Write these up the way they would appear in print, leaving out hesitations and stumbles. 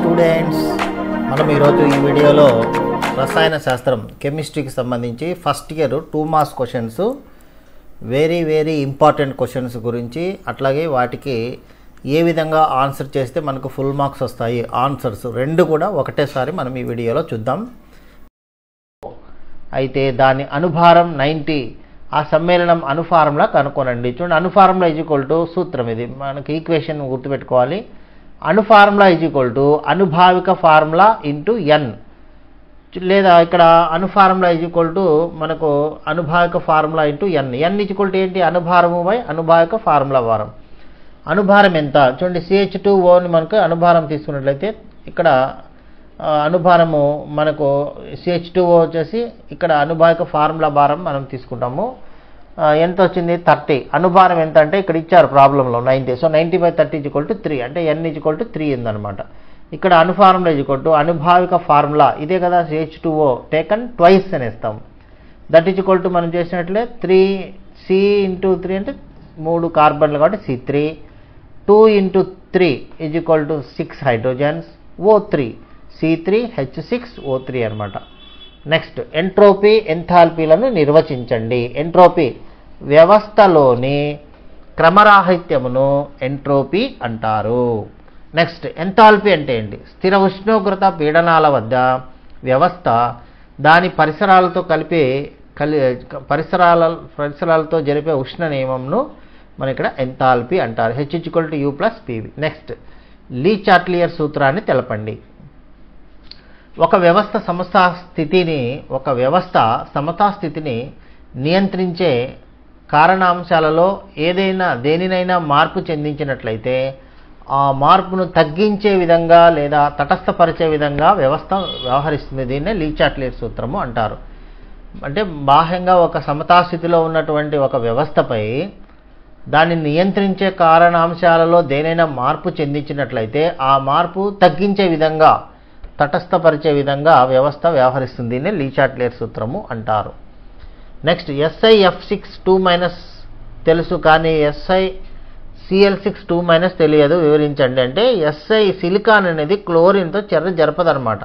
Students, మనం ఈరోజు ఈ వీడియోలో రసాయన శాస్త్రం కెమిస్ట్రీకి సంబంధించి first year 2 marks questions, very important questions గురించి, అట్లాగే వాటికి ఏ విధంగా ఆన్సర్ చేస్తే మనకు ఫుల్ మార్క్స్ వస్తాయి, ఆన్సర్స్ రెండు కూడా ఒకటేసారి మనం ఈ వీడియోలో చూద్దాం. అయితే దాని అనుభారం 90, ఆ సమ్మేళనం అనుఫార్ములా కనుక్కోనండి. చూడండి, అనుఫార్ములా సూత్రం, ఇది మనకి ఈక్వేషన్ గుర్తుపెట్టుకోవాలి. అనుఫార్ములా అనుభావిక ఫార్ములా ఇంటూ ఎన్, లేదా ఇక్కడ అనుఫార్ములా మనకు అనుభావిక ఫార్ములా ఇంటూ ఎన్. ఎన్ ఏంటి? అనుభారము బై అనుభావిక ఫార్ములా భారం. అనుభారం ఎంత? చూడండి, CH2O ని మనకు అనుభారం తీసుకున్నట్లయితే ఇక్కడ అనుభారము మనకు CH2O వచ్చేసి ఇక్కడ అనుభావిక ఫార్ములా భారం మనం తీసుకుంటాము. ఎంత వచ్చింది? 30. అనుభారం ఎంత అంటే ఇక్కడ ఇచ్చారు ప్రాబ్లంలో 90. సో 90/30 3, అంటే n 3 ఉందన్నమాట. ఇక్కడ అనుఫార్ములా అనుభావిక ఫార్ములా ఇదే కదా, CH2O టేకన్ ట్వైస్ అనేస్తాం. దట్ మనం చేసినట్లే 3C × 3 అంటే 3 కార్బన్లు కాబట్టి C3. 2 × 3 6 హైడ్రోజన్స్, O3 C3H6O3 అనమాట. నెక్స్ట్, ఎంట్రోపీ ఎంథాల్పీలను నిర్వచించండి. ఎంట్రోపీ వ్యవస్థలోని క్రమరాహిత్యమును ఎంట్రోపీ అంటారు. నెక్స్ట్, ఎంథాల్పీ అంటే ఏంటి? స్థిర ఉష్ణోగ్రత పీడనాల వద్ద వ్యవస్థ దాని పరిసరాలతో పరిసరాలతో జరిపే ఉష్ణ నియమంను మన ఇక్కడ ఎంథాల్పీ అంటారు. H=U+PV. నెక్స్ట్, లీ చాట్లియర్ సూత్రాన్ని తెలపండి. ఒక వ్యవస్థ సమతా స్థితిని నియంత్రించే కారణాంశాలలో దేనినైనా మార్పు చెందించినట్లయితే ఆ మార్పును తగ్గించే విధంగా లేదా తటస్థపరిచే విధంగా వ్యవస్థ వ్యవహరిస్తుంది. దీన్నే లీ చాట్లియర్ సూత్రము అంటారు. అంటే బాహ్యంగా ఒక సమతా స్థితిలో ఉన్నటువంటి ఒక వ్యవస్థపై దాన్ని నియంత్రించే కారణాంశాలలో దేనైనా మార్పు చెందించినట్లయితే ఆ మార్పు తగ్గించే విధంగా, తటస్థపరిచే విధంగా వ్యవస్థ వ్యవహరిస్తుంది. దీన్ని లీ చాట్లియర్ సూత్రము అంటారు. నెక్స్ట్, SiF6 తెలుసు కానీ SiCl6 తెలియదు, వివరించండి. అంటే సిలికాన్ అనేది క్లోరిన్తో చర్య జరపదనమాట.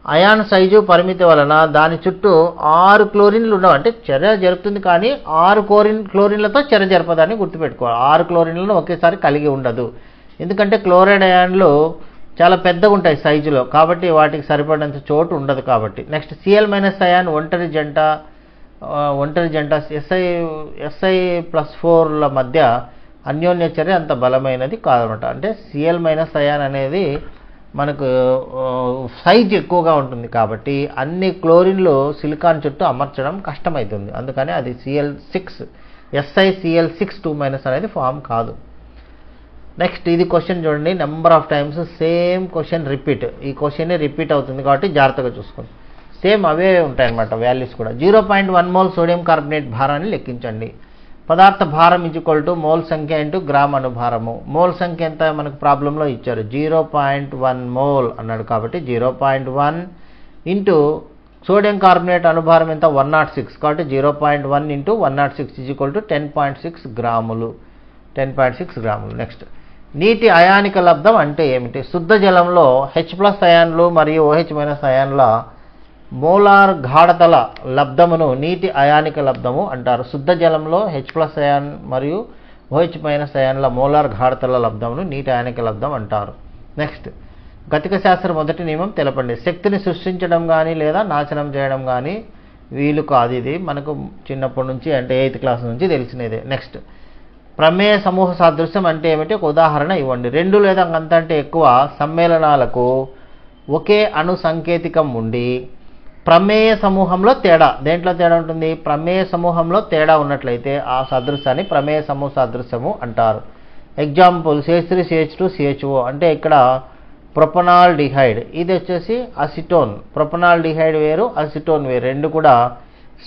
అయాన్ సైజు పరిమితి వలన దాని చుట్టూ 6 క్లోరిన్లు ఉండవు. అంటే చర్య జరుపుతుంది కానీ 6 క్లోరిన్లతో చర్య జరపదని గుర్తుపెట్టుకోవాలి. 6 క్లోరిన్లను ఒకేసారి కలిగి ఉండదు. ఎందుకంటే క్లోరైడ్ అయాన్లు చాలా పెద్దగా ఉంటాయి సైజులో, కాబట్టి వాటికి సరిపడినంత చోటు ఉండదు కాబట్టి. నెక్స్ట్, Cl- అయాన్ ఒంటరి జంట Si+4ల మధ్య అన్యోన్య చర్య అంత బలమైనది కాదనమాట. అంటే Cl- అయాన్ అనేది మనకు సైజ్ ఎక్కువగా ఉంటుంది కాబట్టి అన్ని క్లోరిన్లు సిలికాన్ చుట్టూ అమర్చడం కష్టమవుతుంది. అందుకని అది SiCl6 అనేది ఫామ్ కాదు. నెక్స్ట్, ఇది క్వశ్చన్ చూడండి, number of times same question repeat. ఈ క్వశ్చన్ రిపీట్ అవుతుంది కాబట్టి జాగ్రత్తగా చూసుకోండి. సేమ్ అవే ఉంటాయన్నమాట వాల్యూస్ కూడా. 0.1 మోల్ సోడియం కార్బోనేట్ భారాన్ని లెక్కించండి. పదార్థ భారం మోల్ సంఖ్య ఇంటూ గ్రామ్ అనుభారము. మోల్ సంఖ్య ఎంత మనకు ప్రాబ్లంలో ఇచ్చారు? 0.1 మోల్ అన్నాడు కాబట్టి 0.1 ఇంటూ సోడియం కార్బోనేట్ అనుభారం ఎంత? 106 కాబట్టి 0.1 ఇంటూ 106 10.6 గ్రాములు. 10.6 గ్రాములు. నెక్స్ట్, నీటి అయానిక లబ్ధం అంటే ఏమిటి? శుద్ధ జలంలో H+ అయాన్లు మరియు OH- అయాన్ల మోలార్ గాఢతల లబ్ధమును నీటి అయానిక లబ్ధము అంటారు. శుద్ధ జలంలో H+ అయాన్ మరియు OH- అయాన్ల మోలార్ గాఢతల లబ్ధమును నీటి అయానిక లబ్ధం అంటారు. నెక్స్ట్, గతిక శాస్త్రం మొదటి నియమం తెలపండి. శక్తిని సృష్టించడం కానీ లేదా నాశనం చేయడం కానీ వీలు కాదు. ఇది మనకు చిన్నప్పటి నుంచి, అంటే 8th క్లాస్ నుంచి తెలిసినదే. నెక్స్ట్, ప్రమేయ సమూహ సాదృశ్యం అంటే ఏమిటి? ఒక ఉదాహరణ ఇవ్వండి. 2 లేదా అంతకంటే ఎక్కువ సమ్మేళనాలకు ఒకే అణు సంకేతికం ఉండి ప్రమేయ సమూహంలో తేడా, దేంట్లో తేడా ఉంటుంది? ప్రమేయ సమూహంలో తేడా ఉన్నట్లయితే ఆ సదృశ్యాన్ని ప్రమేయ సమూహ సాదృశ్యము అంటారు. ఎగ్జాంపుల్, CH3 CH2 CHO అంటే ఇక్కడ ప్రొపనాల్ డిహైడ్, ఇది వచ్చేసి అసిటోన్. ప్రొపనాల్ డిహైడ్ వేరు, అసిటోన్ వేరు, రెండు కూడా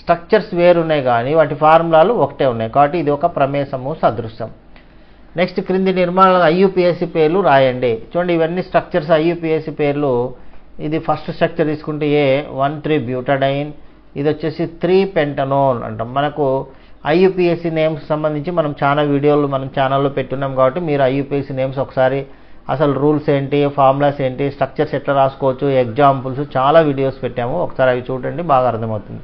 స్ట్రక్చర్స్ వేరు ఉన్నాయి కానీ వాటి ఫార్ములాలు ఒకటే ఉన్నాయి కాబట్టి ఇది ఒక ప్రమేయ సమూహ సదృశ్యం. నెక్స్ట్, క్రింది నిర్మాణాల IUPAC పేర్లు రాయండి. చూడండి, ఇవన్నీ స్ట్రక్చర్స్ IUPAC పేర్లు. ఇది ఫస్ట్ స్ట్రక్చర్ తీసుకుంటే A13 బ్యూటడైన్, ఇది వచ్చేసి 3 పెంటనోల్ అంటాం. మనకు IUPAC నేమ్స్ సంబంధించి మనం చాలా వీడియోలు మన ఛానల్లో పెట్టున్నాం కాబట్టి మీరు IUPAC నేమ్స్ ఒకసారి అసలు రూల్స్ ఏంటి, ఫార్ములాస్ ఏంటి, స్ట్రక్చర్స్ ఎట్లా రాసుకోవచ్చు, ఎగ్జాంపుల్స్ చాలా వీడియోస్ పెట్టాము, ఒకసారి అవి చూడండి, బాగా అర్థమవుతుంది.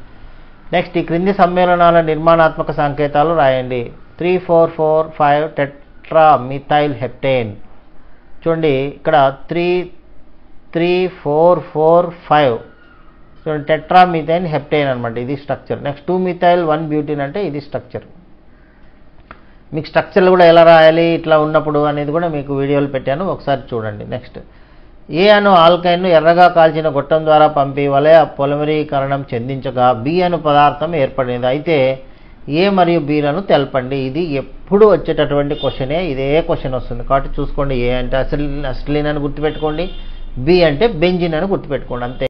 నెక్స్ట్ ఈ క్రింది సమ్మేళనాల నిర్మాణాత్మక సంకేతాలు రాయండి. 3,4,4,5 టెట్రా మిథైల్ హెప్టేన్. చూడండి ఇక్కడ 3,4,4,5 చూడండి, టెట్రా మిథైల్ హెప్టేన్ అనమాట, ఇది స్ట్రక్చర్. నెక్స్ట్ 2-మిథైల్ 1-బ్యూటీన్ అంటే ఇది స్ట్రక్చర్. మీకు స్ట్రక్చర్లు కూడా ఎలా రాయాలి ఇట్లా ఉన్నప్పుడు అనేది కూడా మీకు వీడియోలు పెట్టాను, ఒకసారి చూడండి. నెక్స్ట్ ఏ అను ఆల్కైన్ను ఎర్రగా కాల్చిన గొట్టం ద్వారా పంపి వలయ పొలిమరీకరణం చెందించగా బి అను పదార్థం ఏర్పడింది. అయితే ఏ మరియు బిలను తెలపండి. ఇది ఎప్పుడు వచ్చేటటువంటి క్వశ్చనే, ఇదే క్వశ్చన్ వస్తుంది కాబట్టి చూసుకోండి. ఏ అంటే అసిలిన్ అని గుర్తుపెట్టుకోండి, బి అంటే బెంజిన్ అని గుర్తుపెట్టుకోండి, అంతే.